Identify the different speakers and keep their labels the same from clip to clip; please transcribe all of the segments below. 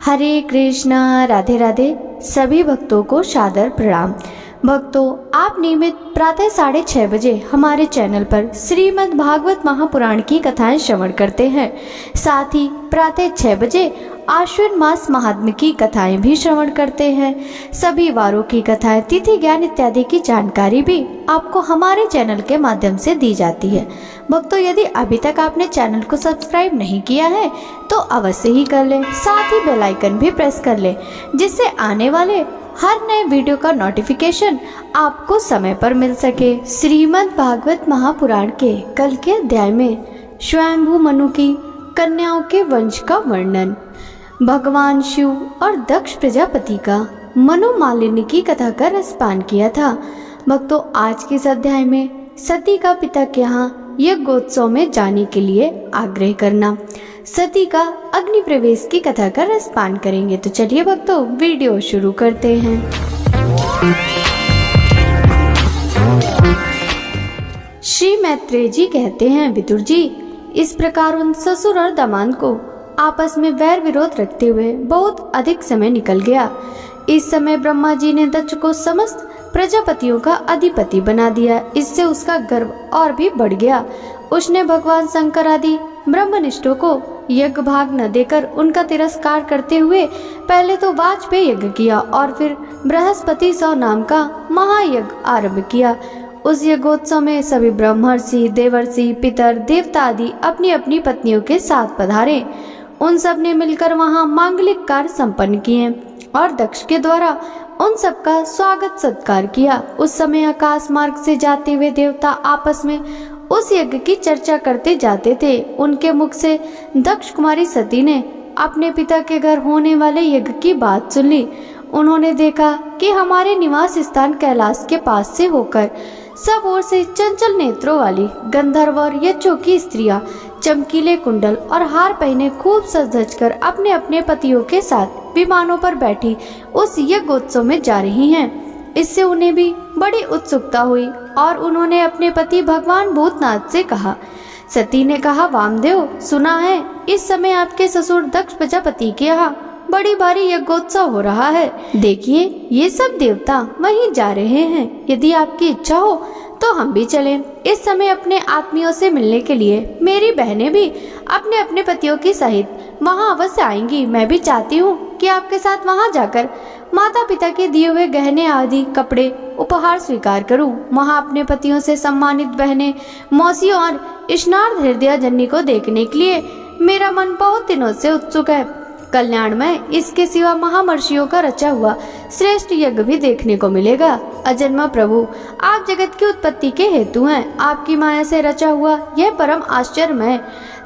Speaker 1: हरे कृष्णा, राधे राधे। सभी भक्तों को सादर प्रणाम। भक्तों, आप नियमित प्रातः 6:30 बजे हमारे चैनल पर श्रीमद् भागवत महापुराण की कथाएं श्रवण करते हैं। साथ ही प्रातः 6 बजे आश्विन मास महात्म्य की कथाएं भी श्रवण करते हैं। सभी वारों की कथाएं, तिथि ज्ञान इत्यादि की जानकारी भी आपको हमारे चैनल के माध्यम से दी जाती है। भक्तों, यदि अभी तक आपने चैनल को सब्सक्राइब नहीं किया है तो अवश्य ही कर लें। साथ ही बेल आइकन भी प्रेस कर लें, जिससे आने वाले हर नए वीडियो का नोटिफिकेशन आपको समय पर मिल सके। श्रीमद् भागवत महापुराण के कल के अध्याय में स्वयंभू मनु की कन्याओं के वंश का वर्णन, भगवान शिव और दक्ष प्रजापति का मनु मालिनी की कथा का रसपान किया था। भक्तों, आज के इस अध्याय में सती का पिता के यहाँ यज्ञोत्सव में जाने के लिए आग्रह करना, सती का अग्नि प्रवेश की कथा का रसपान करेंगे। तो चलिए भक्तों, वीडियो शुरू करते हैं। श्री मैत्रेय जी कहते हैं, विदुर जी, इस प्रकार उन ससुर और दामाद को आपस में वैर विरोध रखते हुए बहुत अधिक समय निकल गया। इस समय ब्रह्मा जी ने दक्ष को समस्त प्रजापतियों का अधिपति बना दिया। इससे उसका गर्व और भी बढ़ गया। उसने भगवान शंकर आदि ब्रह्मनिष्ठों को यज्ञ भाग न देकर उनका तिरस्कार करते हुए पहले तो वाजपेय यज्ञ किया और फिर बृहस्पति सौ नाम का महायज्ञ आरंभ किया। उस यज्ञोत्सव में सभी ब्रह्मर्षि, देवर्षि, पितर, देवता आदि अपनी अपनी पत्नियों के साथ पधारे। उन सब ने मिलकर वहां मांगलिक कार्य संपन्न किए और दक्ष के द्वारा उन सब का स्वागत सत्कार किया। उस समय आकाश मार्ग से जाते हुए देवता आपस में उस यज्ञ की चर्चा करते जाते थे। उनके मुख से दक्ष कुमारी सती ने अपने पिता के घर होने वाले यज्ञ की बात सुन ली। उन्होंने देखा कि हमारे निवास स्थान कैलाश के पास से होकर सब ओर से चंचल नेत्रों वाली गंधर्व और यक्षों की स्त्रियां चमकीले कुंडल और हार पहने खूब सज धज कर अपने अपने पतियों के साथ विमानों पर बैठी उस यज्ञोत्सव में जा रही हैं। इससे उन्हें भी बड़ी उत्सुकता हुई और उन्होंने अपने पति भगवान भूतनाथ से कहा। सती ने कहा, वामदेव, सुना है इस समय आपके ससुर दक्ष प्रजापति के यहाँ बड़ी भारी यज्ञोत्सव हो रहा है। देखिए, ये सब देवता वहीं जा रहे हैं। यदि आपकी इच्छा हो तो हम भी चलें। इस समय अपने आत्मियों से मिलने के लिए मेरी बहनें भी अपने अपने पतियों की सहित वहां अवश्य आएंगी। मैं भी चाहती हूँ कि आपके साथ वहां जाकर माता पिता के दिए हुए गहने आदि कपड़े उपहार स्वीकार करूं। वहां अपने पतियों से सम्मानित बहनें, मौसियों और स्नार्द हृदय जन्नी को देखने के लिए मेरा मन बहुत दिनों से उत्सुक है। कल्याणमय इसके सिवा महामर्षियों का रचा हुआ श्रेष्ठ यज्ञ भी देखने को मिलेगा। अजन्मा प्रभु, आप जगत की उत्पत्ति के हेतु हैं। आपकी माया से रचा हुआ यह परम आश्चर्यमय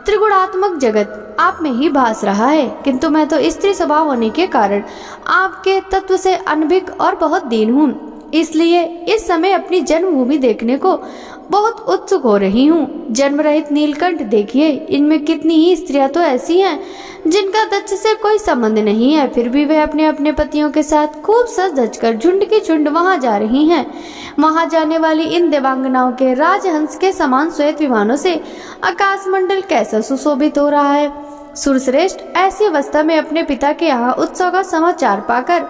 Speaker 1: त्रिगुणात्मक जगत आप में ही भास रहा है, किंतु मैं तो स्त्री स्वभाव होने के कारण आपके तत्व से अनभिज्ञ और बहुत दीन हूँ। इसलिए इस समय अपनी जन्मभूमि देखने को बहुत उत्सुक हो रही हूँ। जन्म रहित नीलकंठ देखिए, इनमें कितनी ही स्त्रियां तो ऐसी हैं जिनका दक्ष से कोई संबंध नहीं है, फिर भी वे अपने अपने पतियों के साथ खूब सज धज कर झुंड की झुंड वहां जा रही हैं। वहां जाने वाली इन देवांगनाओं के राजहंस के समान श्वेत विमानों से आकाश मंडल कैसा सुशोभित हो रहा है। सुरश्रेष्ठ ऐसी अवस्था में अपने पिता के यहाँ उत्सव का समाचार पाकर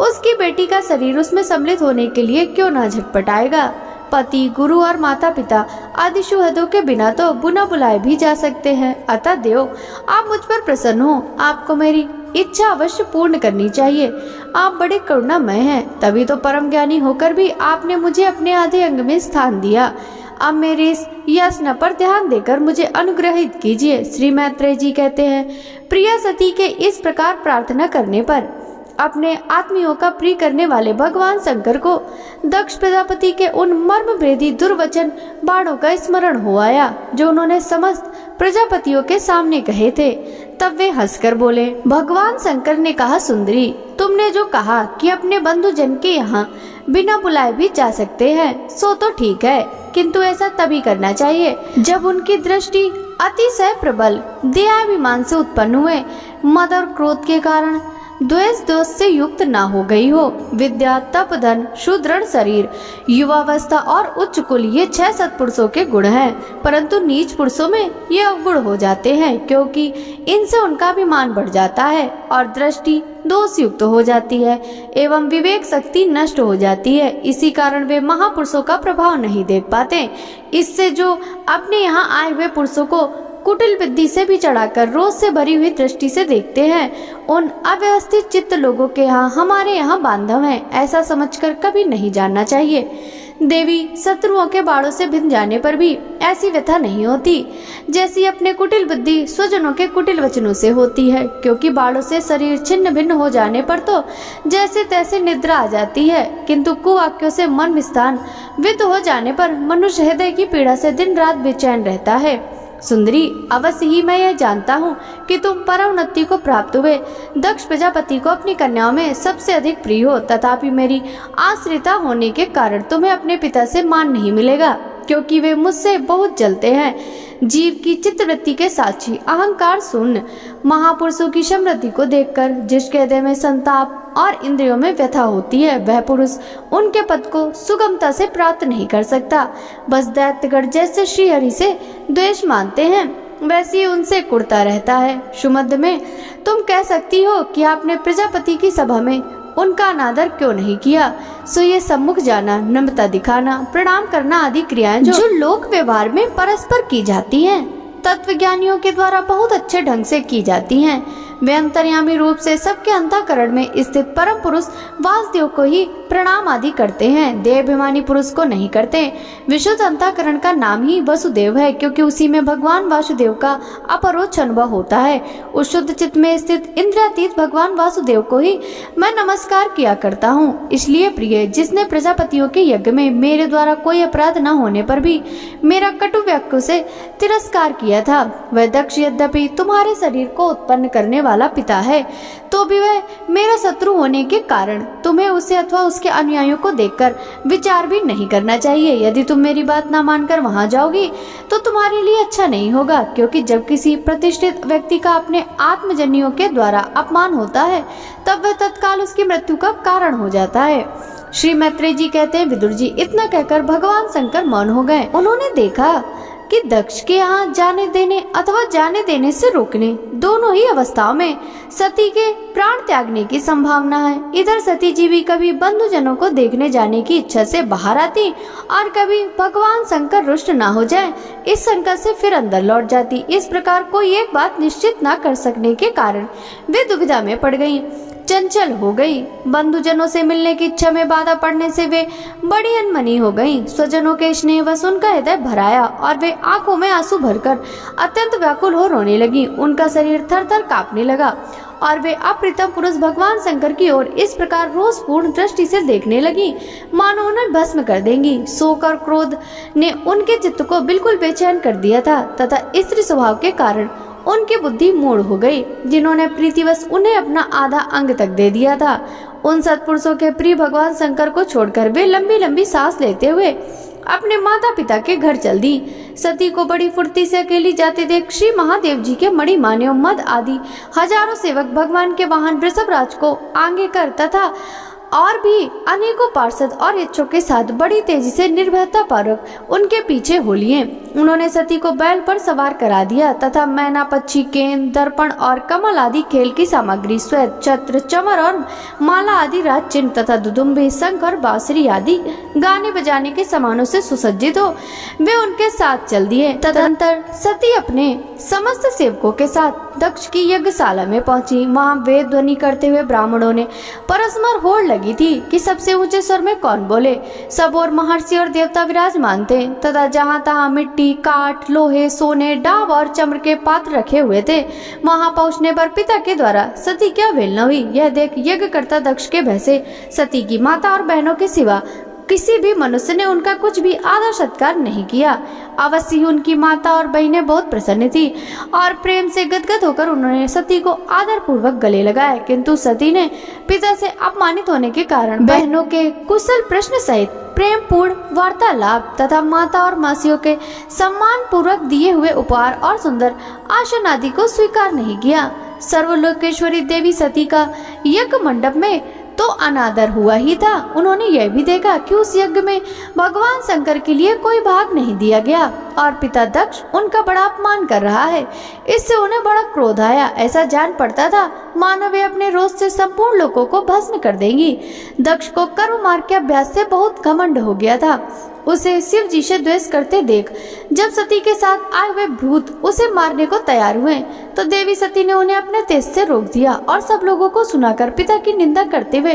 Speaker 1: उसकी बेटी का शरीर उसमें सम्मिलित होने के लिए क्यों ना झटपटाएगा। पति, गुरु और माता पिता आदि सुहृदों के बिना तो बिना बुलाए भी जा सकते हैं। अतः देव, आप मुझ पर प्रसन्न हो। आपको मेरी इच्छा अवश्य पूर्ण करनी चाहिए। आप बड़े करुणामय हैं, तभी तो परम ज्ञानी होकर भी आपने मुझे अपने आधे अंग में स्थान दिया। अब मेरे इस याचना पर ध्यान देकर मुझे अनुग्रहित कीजिए। श्री मैत्रेय जी कहते हैं, प्रिया सती के इस प्रकार प्रार्थना करने पर अपने आत्मियों का प्रिय करने वाले भगवान शंकर को दक्ष प्रजापति के उन मर्म भेदी दुर्वचन बाणों का स्मरण हो आया जो उन्होंने समस्त प्रजापतियों के सामने कहे थे। तब वे हंसकर बोले। भगवान शंकर ने कहा, सुंदरी, तुमने जो कहा कि अपने बंधु जन के यहाँ बिना बुलाए भी जा सकते हैं, सो तो ठीक है, किंतु ऐसा तभी करना चाहिए जब उनकी दृष्टि अतिशय प्रबल दयाभिमान से उत्पन्न हुए मद और क्रोध के कारण द्वेष दोष से युक्त ना हो गई हो। विद्या, तप, धन, सुदृढ़ शरीर, युवावस्था और उच्च कुल, ये 6 सत्पुरुषों के गुण हैं, परंतु नीच पुरुषों में ये अवगुण हो जाते हैं, क्योंकि इनसे उनका अभिमान बढ़ जाता है और दृष्टि दोष युक्त हो जाती है एवं विवेक शक्ति नष्ट हो जाती है। इसी कारण वे महापुरुषों का प्रभाव नहीं देख पाते। इससे जो अपने यहाँ आए हुए पुरुषों को कुटिल बुद्धि से भी चढ़ाकर रोज से भरी हुई दृष्टि से देखते हैं, उन अव्यवस्थित चित्त लोगों के यहाँ हमारे यहाँ बांधव हैं, ऐसा समझकर कभी नहीं जानना चाहिए। देवी शत्रुओं के बाड़ों से भिन्न जाने पर भी ऐसी व्यथा नहीं होती जैसी अपने कुटिल बुद्धि स्वजनों के कुटिल वचनों से होती है, क्योंकि बाड़ों से शरीर छिन्न भिन्न हो जाने पर तो जैसे तैसे निद्रा आ जाती है, किंतु कुवाक्यों से मन विस्थान विद हो जाने पर मनुष्य हृदय की पीड़ा से दिन रात बेचैन रहता है। सुंदरी, अवश्य ही मैं यह जानता हूँ कि तुम परमोन्नति को प्राप्त हुए दक्ष प्रजापति को अपनी कन्याओं में सबसे अधिक प्रिय हो, तथापि मेरी आश्रिता होने के कारण तुम्हें अपने पिता से मान नहीं मिलेगा, क्योंकि वे मुझसे बहुत जलते हैं। जीव की चित्तवृत्ति के साक्षी, अहंकार शून्य महापुरुषों की समृद्धि को देखकर जिसके हृदय में संताप और इंद्रियों में व्यथा होती है, वह पुरुष उनके पद को सुगमता से प्राप्त नहीं कर सकता। बस दैत्यगण जैसे श्रीहरि से द्वेष मानते हैं, वैसे ही उनसे कुड़ता रहता है। सुमध्य में तुम कह सकती हो कि आपने प्रजापति की सभा में उनका अनादर क्यों नहीं किया। सो ये सम्मुख जाना, नम्रता दिखाना, प्रणाम करना आदि क्रियाएं जो लोक व्यवहार में परस्पर की जाती हैं, तत्वज्ञानियों के द्वारा बहुत अच्छे ढंग से की जाती हैं। वे अंतर्यामी रूप से सबके अंतःकरण में स्थित परम पुरुष वासुदेव को ही प्रणाम आदि करते हैं, देहाभिमानी पुरुष को नहीं करते। विशुद्ध अंतःकरण का नाम ही वसुदेव है, क्योंकि उसी में भगवान वासुदेव का अपरोक्ष अनुभव होता है। उस शुद्ध चित्त में स्थित इंद्रियातीत भगवान वासुदेव को ही मैं नमस्कार किया करता हूँ। इसलिए प्रिय, जिसने प्रजापतियों के यज्ञ में मेरे द्वारा कोई अपराध न होने पर भी मेरा कटु वाक्यों से तिरस्कार किया था, वह दक्ष यद्यपि तुम्हारे शरीर को उत्पन्न करने वाला पिता है, तो भी वह मेरा शत्रु होने के कारण तुम्हें उसे अथवा उसके अनुयायियों को देखकर विचार भी नहीं करना चाहिए। यदि तुम मेरी बात ना मानकर वहां जाओगी तो तुम्हारे लिए अच्छा नहीं होगा, क्योंकि जब किसी प्रतिष्ठित व्यक्ति का अपने आत्मजनियों के द्वारा अपमान होता है, तब वह तत्काल उसकी मृत्यु का कारण हो जाता है। श्री मैत्रेय जी कहते हैं, विदुर जी, इतना कहकर भगवान शंकर मौन हो गए। उन्होंने देखा कि दक्ष के यहाँ जाने देने अथवा जाने देने से रोकने, दोनों ही अवस्थाओं में सती के प्राण त्यागने की संभावना है। इधर सती जी भी कभी बंधुजनों को देखने जाने की इच्छा से बाहर आती और कभी भगवान शंकर रुष्ट ना हो जाए इस शंका से फिर अंदर लौट जाती। इस प्रकार कोई एक बात निश्चित न कर सकने के कारण वे दुविधा में पड़ गईं, चंचल हो गई। बंधुजनों से मिलने की इच्छा में बाधा पड़ने से वे बड़ी अनमनी हो गईं। स्वजनों के स्नेह वश उनका हृदय भराया और वे आंखों में आंसू भरकर अत्यंत व्याकुल हो रोने लगी। उनका शरीर थर थर कांपने लगा और वे अप्रीतम पुरुष भगवान शंकर की ओर इस प्रकार रोषपूर्ण दृष्टि से देखने लगी मानो उन्हें भस्म कर देंगी। शोक और क्रोध ने उनके चित्त को बिल्कुल बेचैन कर दिया था तथा स्त्री स्वभाव के कारण उनकी बुद्धि मूढ़ हो गई, जिन्होंने प्रीतिवश उन्हें अपना आधा अंग तक दे दिया था। उन सत्पुरुषों के प्रिय भगवान शंकर को छोड़कर वे लंबी लंबी सांस लेते हुए अपने माता पिता के घर चल दी। सती को बड़ी फुर्ती से अकेली जाते देख श्री महादेव जी के मणिमान्यों मद आदि हजारों सेवक भगवान के वाहन वृषभराज को आगे कर तथा और भी अनेकों पार्षद और इच्छुक के साथ बड़ी तेजी से निर्भयता पूर्वक उनके पीछे हो लिए। उन्होंने सती को बैल पर सवार करा दिया तथा मैना, पक्षी, केन, दर्पण और कमल आदि खेल की सामग्री, श्वेत, छत्र, चमर और माला आदि राज चिन्ह तथा दुदुम्बे, शंख और बांसुरी आदि गाने बजाने के सामानों से सुसज्जित हो वे उनके साथ चल दिए। तदंतर सती अपने समस्त सेवकों के साथ दक्ष की यज्ञशाला में पहुंची। वहां वेद ध्वनि करते हुए ब्राह्मणों ने परस्पर होड़ लगी थी कि सबसे ऊंचे स्वर में कौन बोले। सब और महर्षि और देवता विराजमान थे तथा जहां तहां मिट्टी, काठ, लोहे, सोने, डाब और चम्र के पात्र रखे हुए थे। वहां पहुंचने पर पिता के द्वारा सती क्या अवहेलना हुई यह देख यज्ञकर्ता दक्ष के भय से सती की माता और बहनों के सिवा किसी भी मनुष्य ने उनका कुछ भी आदर सत्कार नहीं किया। अवश्य ही उनकी माता और बहनें बहुत प्रसन्न थी और प्रेम से गदगद होकर उन्होंने सती को आदर पूर्वक गले लगाया, किंतु सती ने पिता से अपमानित होने के कारण बहनों के कुशल प्रश्न सहित प्रेम पूर्ण वार्तालाप तथा माता और मासियों के सम्मान पूर्वक दिए हुए उपहार और सुंदर आसन आदि को स्वीकार नहीं किया। सर्वलोकेश्वरी देवी सती का यज्ञ मंडप में तो अनादर हुआ ही था, उन्होंने यह भी देखा कि उस यज्ञ में भगवान शंकर के लिए कोई भाग नहीं दिया गया और पिता दक्ष उनका बड़ा अपमान कर रहा है। इससे उन्हें बड़ा क्रोध आया। ऐसा जान पड़ता था मानो वे अपने रोष से संपूर्ण लोगों को भस्म कर देंगी। दक्ष को कर्म मार्ग के अभ्यास से बहुत घमंड हो गया था। उसे शिव जी से द्वेष करते देख जब सती के साथ आए हुए भूत उसे मारने को तैयार हुए तो देवी सती ने उन्हें अपने तेज से रोक दिया और सब लोगों को सुनाकर पिता की निंदा करते हुए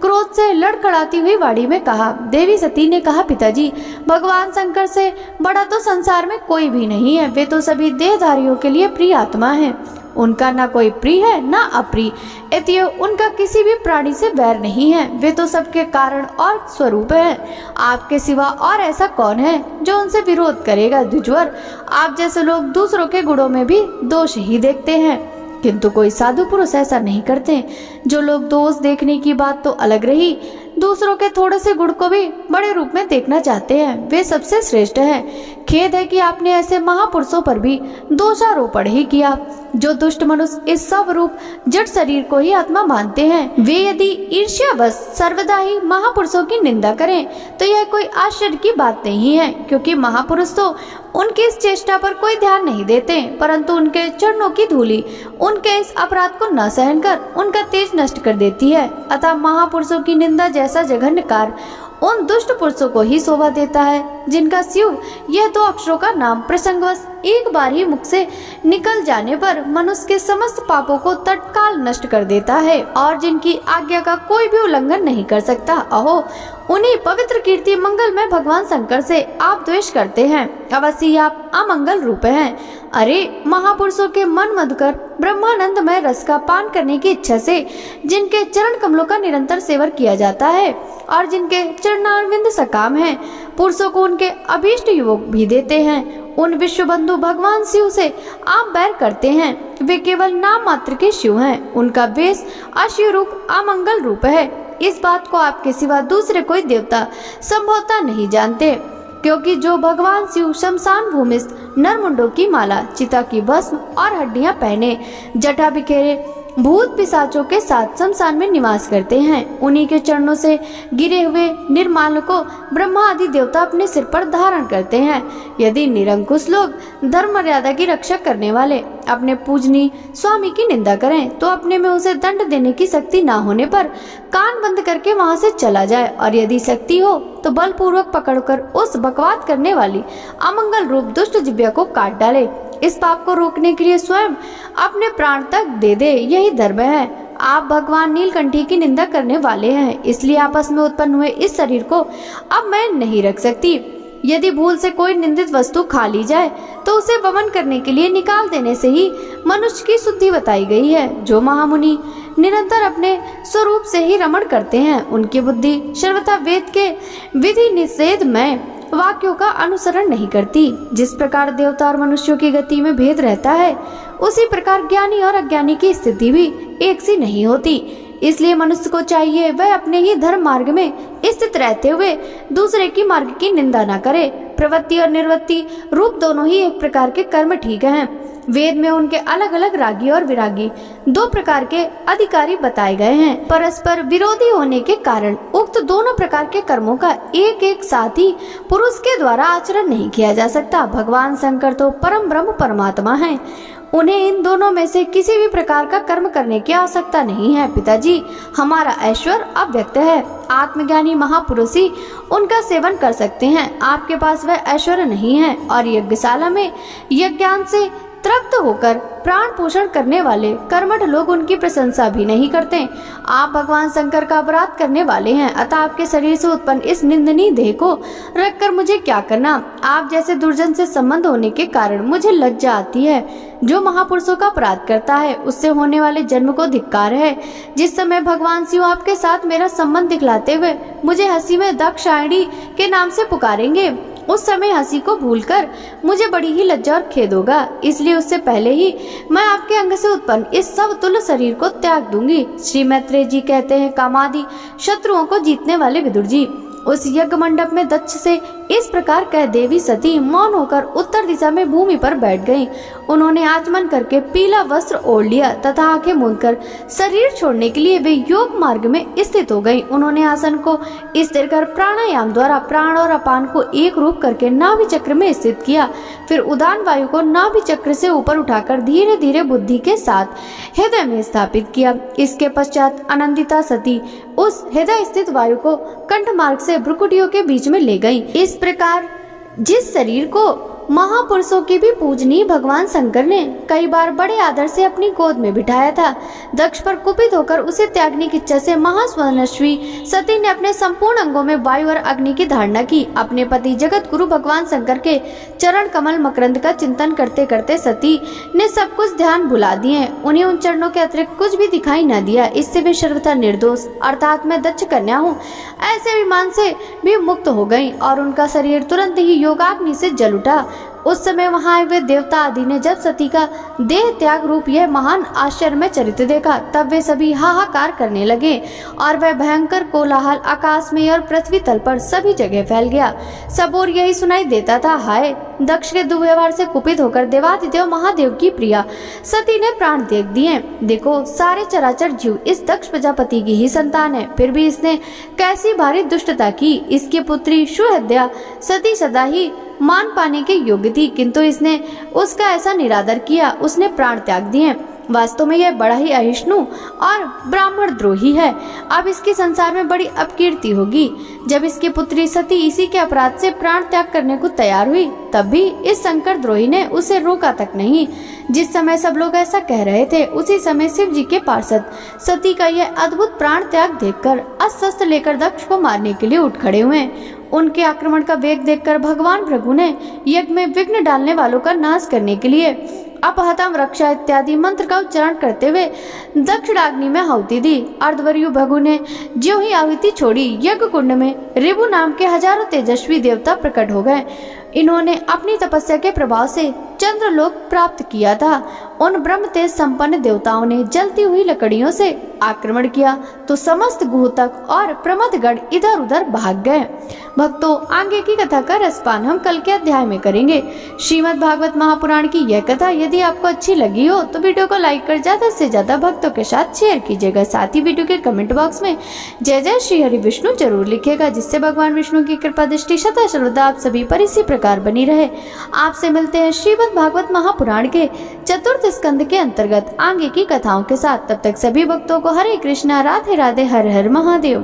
Speaker 1: क्रोध से लड़खड़ाती हुई वाणी में कहा। देवी सती ने कहा, पिताजी, भगवान शंकर से बड़ा तो संसार में कोई भी नहीं है। वे तो सभी देहधारियों के लिए प्रिय आत्मा है। उनका ना कोई प्रिय है ना अप्रिय, अतएव उनका किसी भी प्राणी से वैर नहीं है। वे तो सबके कारण और स्वरूप है। आपके सिवा और ऐसा कौन है जो उनसे विरोध करेगा? द्विजवर, आप जैसे लोग दूसरों के गुणों में भी दोष ही देखते हैं, किंतु कोई साधु पुरुष ऐसा नहीं करते। जो लोग दोष देखने की बात तो अलग रही, दूसरों के थोड़े से गुण को भी बड़े रूप में देखना चाहते हैं, वे सबसे श्रेष्ठ है। खेद है कि आपने ऐसे महापुरुषों पर भी दोषारोपण ही किया। जो दुष्ट मनुष्य इस सब रूप जड़ शरीर को ही आत्मा मानते हैं, वे यदि ईर्ष्यावश सर्वदा ही महापुरुषों की निंदा करें तो यह कोई आश्चर्य की बात नहीं है, क्योंकि महापुरुष तो उनकी इस चेष्टा पर कोई ध्यान नहीं देते, परंतु उनके चरणों की धूली उनके इस अपराध को न सहन कर उनका तेज नष्ट कर देती है। अतः महापुरुषों की निंदा जैसा जघन्य कार्य उन दुष्ट पुरुषों को ही शोभा देता है, जिनका शिव यह दो अक्षरों का नाम प्रसंगवश एक बार ही मुख से निकल जाने पर मनुष्य के समस्त पापों को तत्काल नष्ट कर देता है और जिनकी आज्ञा का कोई भी उल्लंघन नहीं कर सकता। अहो, उन्हीं पवित्र कीर्ति मंगल में भगवान शंकर से आप द्वेष करते हैं। अवश्य आप अमंगल रूप हैं। अरे, महापुरुषों के मन मधुकर ब्रह्मानंदमय रस का पान करने की इच्छा से जिनके चरण कमलों का निरंतर सेवन किया जाता है और जिनके चरणारविंद सकाम हैं, पुरुषों को उनके अभीष्ट युवक भी देते हैं। उन विश्व बंधु भगवान शिव से आप बैर करते हैं। वे केवल नाम मात्र के शिव हैं। उनका वेश अशिव रूप अमंगल रूप है। इस बात को आपके सिवा दूसरे कोई देवता संभवतः नहीं जानते, क्योंकि जो भगवान शिव शमशान भूमिस्थ नरमुंडों की माला, चिता की भस्म और हड्डियां पहने जटा बिखेरे भूत पिशाचों के साथ शमशान में निवास करते हैं, उन्हीं के चरणों से गिरे हुए निर्माल को ब्रह्मा आदि देवता अपने सिर पर धारण करते हैं। यदि निरंकुश लोग धर्म मर्यादा की रक्षा करने वाले अपने पूजनीय स्वामी की निंदा करें तो अपने में उसे दंड देने की शक्ति ना होने पर कान बंद करके वहां से चला जाए, और यदि शक्ति हो तो बलपूर्वक पकड़कर उस बकवाद करने वाली अमंगल रूप दुष्ट जिह्वा को काट डाले। इस पाप को रोकने के लिए स्वयं अपने प्राण तक दे दे, यही धर्म है। आप भगवान नीलकंठी की निंदा करने वाले हैं, इसलिए आपस में उत्पन्न हुए इस शरीर को अब मैं नहीं रख सकती। यदि भूल से कोई निंदित वस्तु खा ली जाए तो उसे वमन करने के लिए निकाल देने से ही मनुष्य की शुद्धि बताई गई है। जो महामुनि निरंतर अपने स्वरूप से ही रमण करते हैं, उनकी बुद्धि सर्वथा वेद के विधि निषेध में वाक्यों का अनुसरण नहीं करती। जिस प्रकार देवता और मनुष्यों की गति में भेद रहता है, उसी प्रकार ज्ञानी और अज्ञानी की स्थिति भी एक सी नहीं होती। इसलिए मनुष्य को चाहिए वह अपने ही धर्म मार्ग में स्थित रहते हुए दूसरे की मार्ग की निंदा न करे। प्रवृत्ति और निर्वृत्ति रूप दोनों ही एक प्रकार के कर्म ठीक हैं। वेद में उनके अलग अलग रागी और विरागी दो प्रकार के अधिकारी बताए गए हैं। परस्पर विरोधी होने के कारण उक्त दोनों प्रकार के कर्मों का एक एक साथ ही पुरुष के द्वारा आचरण नहीं किया जा सकता। भगवान शंकर तो परम ब्रह्म परमात्मा हैं, उन्हें इन दोनों में से किसी भी प्रकार का कर्म करने की आवश्यकता नहीं है। पिताजी, हमारा ऐश्वर्य अव्यक्त है, आत्मज्ञानी महापुरुष ही उनका सेवन कर सकते हैं। आपके पास वह ऐश्वर्य नहीं है और यज्ञशाला में यज्ञान से तृप्त होकर प्राण पोषण करने वाले कर्मठ लोग उनकी प्रशंसा भी नहीं करते। आप भगवान शंकर का अपराध करने वाले हैं, अतः आपके शरीर से उत्पन्न इस निंदनीय देह को रखकर मुझे क्या करना। आप जैसे दुर्जन से संबंध होने के कारण मुझे लज्जा आती है। जो महापुरुषों का अपराध करता है उससे होने वाले जन्म को धिक्कार है। जिस समय भगवान शिव आपके साथ मेरा संबंध दिखलाते हुए मुझे हंसी में दक्षायणी के नाम से पुकारेंगे, उस समय हंसी को भूलकर मुझे बड़ी ही लज्जा और खेद होगा। इसलिए उससे पहले ही मैं आपके अंग से उत्पन्न इस सब तुल्य शरीर को त्याग दूंगी। श्री मैत्रेय जी कहते हैं, कामादि शत्रुओं को जीतने वाले विदुर जी, उस यज्ञ मंडप में दक्ष से इस प्रकार कह देवी सती मौन होकर उत्तर दिशा में भूमि पर बैठ गईं। उन्होंने आचमन करके पीला वस्त्र ओढ़ लिया तथा आंखें मूंदकर शरीर छोड़ने के लिए वे योग मार्ग में स्थित हो गईं। उन्होंने आसन को स्थिर कर प्राणायाम द्वारा प्राण और अपान को एक रूप करके नाभि चक्र में स्थित किया। फिर उदान वायु को नाभि चक्र से ऊपर उठाकर धीरे धीरे बुद्धि के साथ हृदय में स्थापित किया। इसके पश्चात आनंदिता सती उस हृदय स्थित वायु को कंठ मार्ग से भ्रुकुटियों के बीच में ले गई। इस प्रकार जिस शरीर को महापुरुषों के भी पूजनीय भगवान शंकर ने कई बार बड़े आदर से अपनी गोद में बिठाया था, दक्ष पर कुपित होकर उसे त्यागने की इच्छा से महास्वर्णश्वी सती ने अपने संपूर्ण अंगों में वायु और अग्नि की धारणा की। अपने पति जगत गुरु भगवान शंकर के चरण कमल मकरंद का चिंतन करते करते सती ने सब कुछ ध्यान भुला दिए। उन्हें उन चरणों के अतिरिक्त कुछ भी दिखाई न दिया। इससे वे सर्वथा निर्दोष अर्थात मैं दक्ष कन्या हूँ ऐसे विमान से भी मुक्त हो गयी और उनका शरीर तुरंत ही योगाग्नि से जल उठा। उस समय वहां आए हुए देवता आदि ने जब सती का देह त्याग रूप यह महान आश्चर्यमय चरित्र देखा तब वे सभी हाहाकार करने लगे और वह भयंकर कोलाहल आकाश में और पृथ्वी तल पर सभी जगह फैल गया। सब ओर यही सुनाई देता था, हाय दक्ष के दुर्व्यवहार से कुपित होकर देवादिदेव महादेव की प्रिया सती ने प्राण त्याग दिए। देखो सारे चराचर जीव इस दक्ष प्रजापति की ही संतान है, फिर भी इसने कैसी भारी दुष्टता की। इसकी पुत्री सुहृदया सती सदा ही मान पाने के योग्य थी, किंतु इसने उसका ऐसा निरादर किया, उसने प्राण त्याग दिए। वास्तव में यह बड़ा ही अहिष्णु और ब्राह्मण द्रोही है। अब इसकी संसार में बड़ी अपकीर्ति होगी। जब इसकी पुत्री सती इसी के अपराध से प्राण त्याग करने को तैयार हुई तब भी इस शंकर द्रोही ने उसे रोका तक नहीं। जिस समय सब लोग ऐसा कह रहे थे उसी समय शिव जी के पार्षद सती का यह अद्भुत प्राण त्याग देखकर अस्त्र लेकर दक्ष को मारने के लिए उठ खड़े हुए। उनके आक्रमण का वेग देखकर भगवान भृगु ने यज्ञ में विघ्न डालने वालों का नाश करने के लिए अपहतम रक्षा इत्यादि मंत्र का उच्चारण करते हुए दक्षिणाग्नि में आहुति दी। अर्धवर्यु भृगु ने ज्यों ही आहुति छोड़ी यज्ञ कुंड में ऋभु नाम के हजारों तेजस्वी देवता प्रकट हो गए। इन्होंने अपनी तपस्या के प्रभाव से चंद्रलोक प्राप्त किया था। उन ब्रह्म तेज संपन्न देवताओं ने जलती हुई लकड़ियों से आक्रमण किया तो समस्त गुहतक और प्रमथगण इधर उधर भाग गए। भक्तों, आगे की कथा का रसपान हम कल के अध्याय में करेंगे। श्रीमद् भागवत महापुराण की यह कथा यदि आपको अच्छी लगी हो तो वीडियो को लाइक कर ज्यादा से ज्यादा भक्तों के साथ शेयर कीजिएगा। साथ ही वीडियो के कमेंट बॉक्स में जय जय श्री हरि विष्णु जरूर लिखिएगा, जिससे भगवान विष्णु की कृपा दृष्टि सदा सर्वदा आप सभी पर इसी प्रकार बनी रहे। आपसे मिलते हैं श्रीमद् भागवत महापुराण के चतुर्थ स्कंद के अंतर्गत आगे की कथाओं के साथ। तब तक सभी भक्तों को हरे कृष्णा, राधे राधे, हर हर महादेव।